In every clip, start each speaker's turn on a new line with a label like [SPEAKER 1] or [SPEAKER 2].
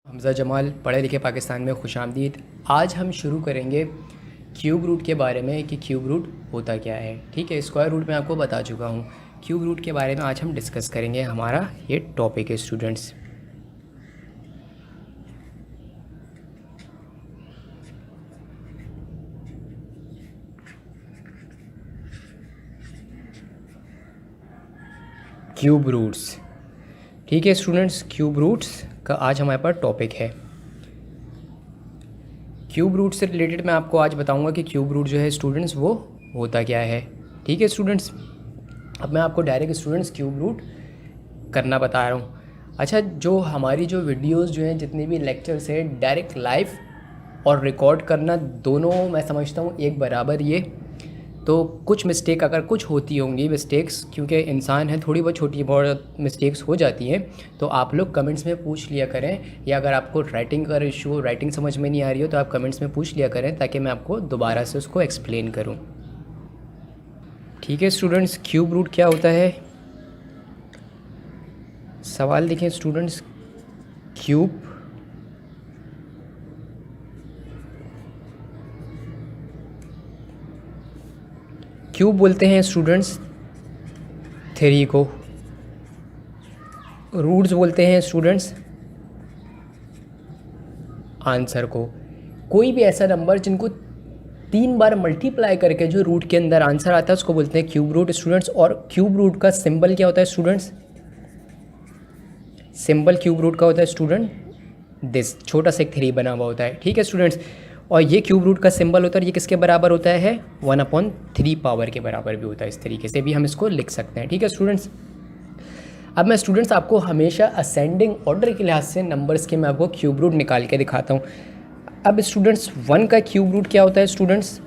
[SPEAKER 1] हमज़ा जमाल पढ़े लिखे पाकिस्तान में खुशामदीद। आज हम शुरू करेंगे क्यूब रूट के बारे में कि क्यूब रूट होता क्या है। ठीक है, स्क्वायर रूट मैं आपको बता चुका हूँ। क्यूब रूट के बारे में आज हम डिस्कस करेंगे, हमारा ये टॉपिक है स्टूडेंट्स। Cube roots. ठीक है स्टूडेंट्स, क्यूब रूट्स का आज हमारे पास टॉपिक है। क्यूब रूट से रिलेटेड मैं आपको आज बताऊंगा कि क्यूब रूट जो है स्टूडेंट्स वो होता क्या है। ठीक है स्टूडेंट्स, अब मैं आपको डायरेक्ट स्टूडेंट्स क्यूब रूट करना बता रहा हूँ। अच्छा, जो हमारी जो वीडियोस जो हैं, जितने भी लेक्चर्स हैं, डायरेक्ट लाइव और रिकॉर्ड करना दोनों मैं समझता हूँ एक बराबर। ये तो कुछ मिस्टेक अगर कुछ होती होंगी मिस्टेक्स, क्योंकि इंसान है, थोड़ी बहुत छोटी बहुत मिस्टेक्स हो जाती हैं, तो आप लोग कमेंट्स में पूछ लिया करें। या अगर आपको राइटिंग का इशू, राइटिंग समझ में नहीं आ रही हो, तो आप कमेंट्स में पूछ लिया करें ताकि मैं आपको दोबारा से उसको एक्सप्लेन करूं। ठीक है स्टूडेंट्स, क्यूब रूट क्या होता है। सवाल देखें स्टूडेंट्स, क्यूब क्यूब बोलते हैं स्टूडेंट्स 3 को, रूट्स बोलते हैं स्टूडेंट्स आंसर को। कोई भी ऐसा नंबर जिनको 3 बार मल्टीप्लाई करके जो रूट के अंदर आंसर आता है उसको बोलते हैं क्यूब रूट स्टूडेंट्स। और क्यूब रूट का सिंबल क्या होता है स्टूडेंट्स? सिंबल क्यूब रूट का होता है स्टूडेंट दिस, छोटा सा एक 3 बना हुआ होता है। ठीक है स्टूडेंट्स, और ये क्यूब रूट का सिंबल होता है, ये किसके बराबर होता है? 1/3 पावर के बराबर भी होता है। इस तरीके से भी हम इसको लिख सकते हैं। ठीक है स्टूडेंट्स, अब मैं स्टूडेंट्स आपको हमेशा असेंडिंग ऑर्डर के लिहाज से नंबर्स के मैं आपको क्यूब रूट निकाल के दिखाता हूँ। अब स्टूडेंट्स 1 का क्यूब रूट क्या होता है स्टूडेंट्स?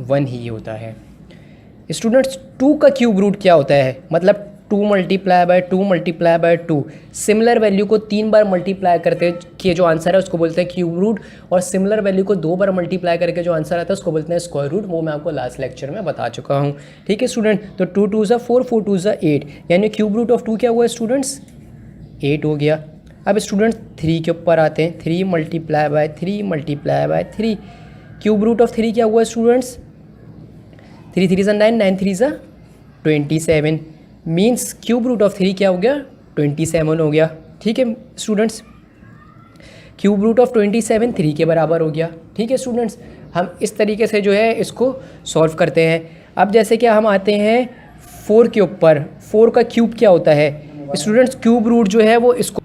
[SPEAKER 1] 1 ही होता है। स्टूडेंट्स 2 का क्यूब रूट क्या होता है? मतलब 2 × 2 सिमिलर वैल्यू को 3 बार मल्टीप्लाई करते किए जो आंसर है उसको बोलते हैं क्यूब रूट। और सिमिलर वैल्यू को 2 बार मल्टीप्लाई करके जो आंसर आता है उसको बोलते हैं स्क्वायर रूट। वो मैं आपको लास्ट लेक्चर में बता चुका हूँ। ठीक है स्टूडेंट, तो 2 × 2 = 4, 4 × 2 = 8, यानी क्यूब रूट ऑफ 2 क्या हुआ स्टूडेंट्स? 8 हो गया। अब स्टूडेंट्स 3 के ऊपर आते हैं, 3 × 3 क्यूब रूट ऑफ 3 क्या हुआ students? 3 × 3 = 9, 9 × 3 = 27, means cube root of 3 क्या हो गया? 27 हो गया। ठीक है स्टूडेंट्स, क्यूब रूट ऑफ 27 3 के बराबर हो गया। ठीक है स्टूडेंट्स, हम इस तरीके से जो है इसको सॉल्व करते हैं। अब जैसे कि हम आते हैं 4 के ऊपर, 4 का क्यूब क्या होता है स्टूडेंट्स? क्यूब रूट जो है वो इसको,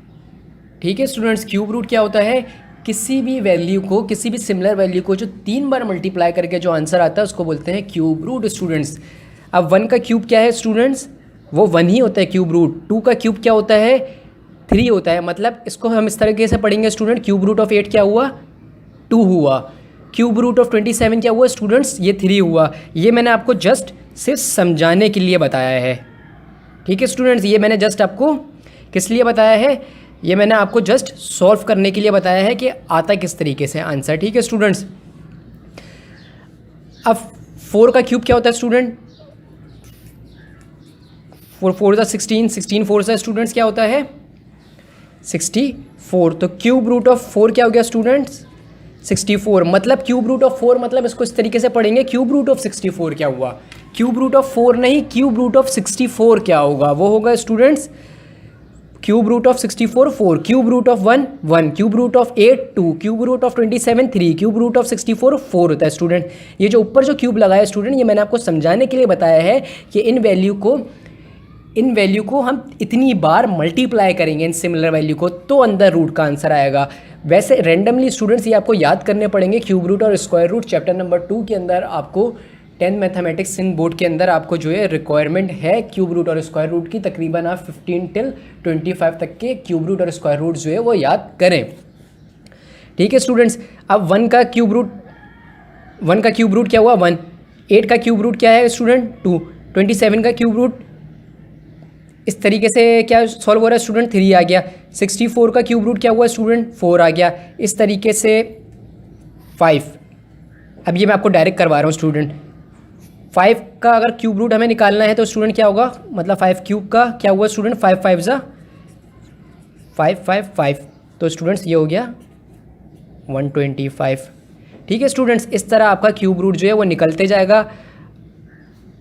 [SPEAKER 1] ठीक है स्टूडेंट्स, क्यूब रूट क्या होता है? किसी भी वैल्यू को, किसी भी सिमिलर वैल्यू को जो 3 बार मल्टीप्लाई करके जो आंसर आता है उसको बोलते हैं क्यूब रूट स्टूडेंट्स। अब 1 का क्यूब क्या है स्टूडेंट्स? वो 1 ही होता है क्यूब रूट। 2 का क्यूब क्या होता है? 3 होता है। मतलब इसको हम इस तरीके से पढ़ेंगे स्टूडेंट, क्यूब रूट ऑफ 8 क्या हुआ? 2 हुआ। क्यूब रूट ऑफ 27 क्या हुआ स्टूडेंट्स? ये 3 हुआ। ये मैंने आपको जस्ट सिर्फ समझाने के लिए बताया है। ठीक है स्टूडेंट्स, ये मैंने जस्ट आपको किस लिए बताया है? ये मैंने आपको जस्ट सॉल्व करने के लिए बताया है कि आता किस तरीके से आंसर। ठीक है स्टूडेंट्स, अब 4 का क्यूब क्या होता है स्टूडेंट? 4 × 4 = 16, 16 × 4 = स्टूडेंट्स क्या होता है? 64। तो क्यूब रूट ऑफ 4 क्या हो गया स्टूडेंट्स? 64। मतलब क्यूब रूट ऑफ 4, मतलब इसको इस तरीके से पढ़ेंगे, क्यूब रूट ऑफ 64 क्या हुआ? क्यूब रूट ऑफ 4 नहीं, क्यूब रूट ऑफ 64 क्या होगा? वो होगा students cube root of 64 4, cube root of 1 1, cube root of 8 2, cube root of 27 3, cube root of 64 4 होता है स्टूडेंट। ये जो ऊपर जो क्यूब लगाया है स्टूडेंट, ये मैंने आपको समझाने के लिए बताया है कि इन वैल्यू को हम इतनी बार मल्टीप्लाई करेंगे इन सिमिलर वैल्यू को, तो अंदर रूट का आंसर आएगा। वैसे रेंडमली स्टूडेंट्स ये आपको याद करने पड़ेंगे। क्यूब रूट और स्क्वायर रूट चैप्टर नंबर 2 के अंदर आपको 10 मैथमेटिक्स इन बोर्ड के अंदर आपको जो है रिक्वायरमेंट है क्यूब रूट और स्क्वायर रूट की। तकरीबन आप 15 till 25 तक के क्यूब रूट और स्क्वायर रूट जो है वो याद करें। ठीक है स्टूडेंट्स, अब 1 का क्यूब रूट क्या हुआ? 1। 8 का क्यूब रूट क्या है स्टूडेंट? 2। 27 का क्यूब रूट इस तरीके से क्या सॉल्व हो रहा है स्टूडेंट? 3 आ गया। 64 का क्यूब रूट क्या हुआ स्टूडेंट? 4 आ गया। इस तरीके से 5। अब ये मैं आपको डायरेक्ट करवा रहा हूँ स्टूडेंट। 5 का अगर क्यूब रूट हमें निकालना है तो स्टूडेंट क्या होगा? मतलब 5 क्यूब का क्या हुआ स्टूडेंट? 5 × 5 = 5 5 5 तो स्टूडेंट्स ये हो गया 125। ठीक है स्टूडेंट्स, इस तरह आपका क्यूब रूट जो है वो निकलते जाएगा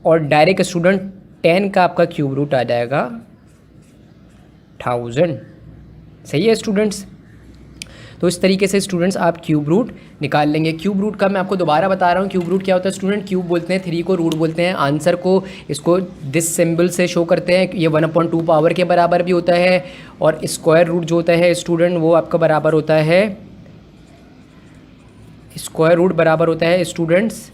[SPEAKER 1] और डायरेक्ट स्टूडेंट 10 का आपका क्यूब रूट आ जाएगा 1000। सही है स्टूडेंट्स। तो इस तरीके से स्टूडेंट्स आप क्यूब रूट निकाल लेंगे। क्यूब रूट का मैं आपको दोबारा बता रहा हूँ, क्यूब रूट क्या होता है स्टूडेंट। क्यूब बोलते हैं 3 को रूट बोलते हैं, आंसर को इसको दिस सिंबल से शो करते हैं। ये 1/2 पावर के बराबर भी होता है और स्क्वायर रूट जो होता है स्टूडेंट वो आपका बराबर होता है, स्क्वायर रूट बराबर होता है स्टूडेंट्स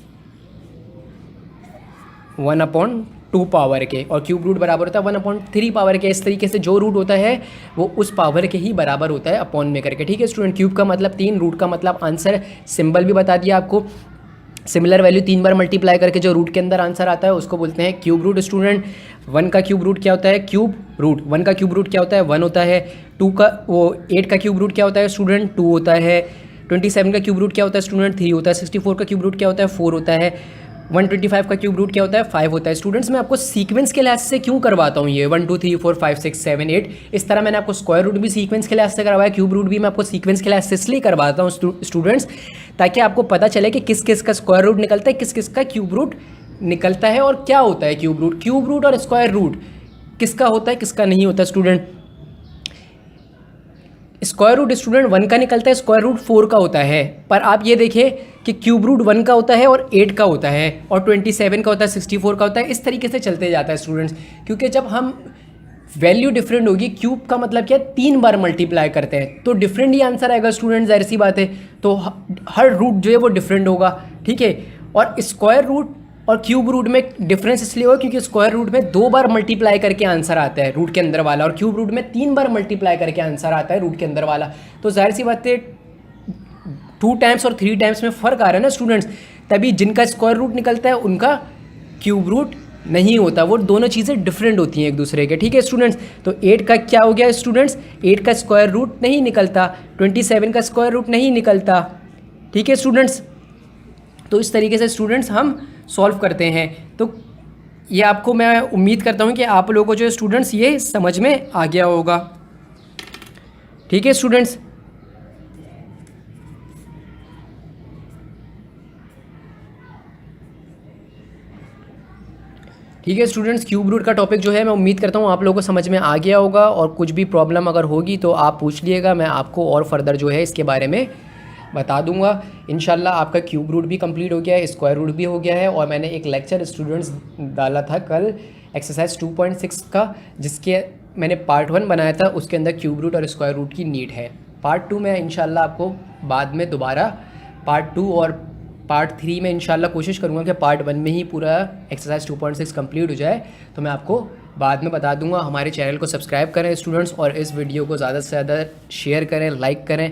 [SPEAKER 1] 1/2 पावर के और क्यूब रूट बराबर होता है 1/3 पावर के। इस तरीके से जो रूट होता है वो उस पावर के ही बराबर होता है अपॉन में करके। ठीक है स्टूडेंट, क्यूब का मतलब 3, रूट का मतलब आंसर, सिंबल भी बता दिया आपको। सिमिलर वैल्यू 3 बार मल्टीप्लाई करके जो रूट के अंदर आंसर आता है उसको बोलते हैं क्यूब रूट स्टूडेंट। 1 का क्यूब रूट क्या होता है, क्यूब रूट 1 का क्यूब रूट क्या होता है 1 होता है। 8 का क्यूब रूट क्या होता है स्टूडेंट 2 होता है। 27 का क्यूब रूट क्या होता है स्टूडेंट 3 होता है। 64 का क्यूब रूट क्या होता है 4 होता है। 125 का क्यूब रूट क्या होता है 5 होता है। स्टूडेंट्स मैं आपको सीक्वेंस के लिहाज से क्यों करवाता हूँ ये 1 2 3 4 5 6 7 8, इस तरह मैंने आपको स्क्वायर रूट भी सीक्वेंस के लिहाज से करवाया, क्यूब रूट भी मैं आपको सीक्वेंस के लिहाज से इसलिए करवाता हूँ स्टूडेंट्स, ताकि आपको पता चले कि किस किस का स्क्वायर रूट निकलता है, किस किस का क्यूब रूट निकलता है और क्या होता है क्यूब रूट। क्यूब रूट और स्क्वायर रूट किसका होता है किसका नहीं होता स्टूडेंट। स्क्वायर रूट स्टूडेंट 1 का निकलता है, स्क्वायर रूट 4 का होता है, पर आप ये देखिए कि क्यूब रूट 1 का होता है और 8 का होता है और 27 का होता है, 64 का होता है। इस तरीके से चलते जाता है स्टूडेंट्स, क्योंकि जब हम वैल्यू डिफरेंट होगी, क्यूब का मतलब क्या है 3 बार मल्टीप्लाई करते हैं तो डिफरेंट ही आंसर आएगा स्टूडेंट, जाहिर सी बात है। तो हर रूट जो है वो डिफरेंट होगा। ठीक है, और स्क्वायर रूट और क्यूब रूट में डिफरेंस इसलिए होगा क्योंकि स्क्वायर रूट में 2 बार मल्टीप्लाई करके आंसर आता है रूट के अंदर वाला, और क्यूब रूट में 3 बार मल्टीप्लाई करके आंसर आता है रूट के अंदर वाला। तो जाहिर सी बात है 2 टाइम्स और 3 टाइम्स में फ़र्क आ रहा है ना स्टूडेंट्स, तभी जिनका स्क्वायर रूट निकलता है उनका क्यूब रूट नहीं होता, वो दोनों चीज़ें डिफरेंट होती हैं एक दूसरे के। ठीक है स्टूडेंट्स, तो 8 का क्या हो गया स्टूडेंट्स, 8 का स्क्वायर रूट नहीं निकलता, 27 का स्क्वायर रूट नहीं निकलता। ठीक है स्टूडेंट्स, तो इस तरीके से स्टूडेंट्स हम सॉल्व करते हैं। तो ये आपको मैं उम्मीद करता हूँ कि आप लोगों को जो स्टूडेंट्स ये समझ में आ गया होगा। ठीक है स्टूडेंट्स, ठीक है स्टूडेंट्स, क्यूब रूट का टॉपिक जो है मैं उम्मीद करता हूँ आप लोगों को समझ में आ गया होगा, और कुछ भी प्रॉब्लम अगर होगी तो आप पूछ लिएगा, मैं आपको और फर्दर जो है इसके बारे में बता दूंगा। इंशाल्लाह आपका क्यूब रूट भी कंप्लीट हो गया है, स्क्वायर रूट भी हो गया है, और मैंने एक लेक्चर स्टूडेंट्स डाला था कल एक्सरसाइज 2.6 का, जिसके मैंने पार्ट 1 बनाया था, उसके अंदर क्यूब रूट और स्क्वायर रूट की नीड है। पार्ट 2 में इंशाल्लाह आपको बाद में दोबारा पार्ट 2 और पार्ट 3 में इंशाल्लाह कोशिश करूँगा कि पार्ट 1 में ही पूरा एक्सरसाइज 2.6 कंप्लीट हो जाए, तो मैं आपको बाद में बता दूंगा। हमारे चैनल को सब्सक्राइब करें स्टूडेंट्स, और इस वीडियो को ज़्यादा से ज़्यादा शेयर करें, लाइक करें,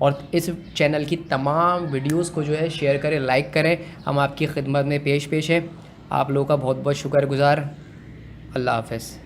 [SPEAKER 1] और इस चैनल की तमाम वीडियोस को जो है शेयर करें, लाइक करें। हम आपकी खिदमत में पेश हैं। आप लोगों का बहुत बहुत शुक्रगुजार। अल्लाह हाफ़िज़।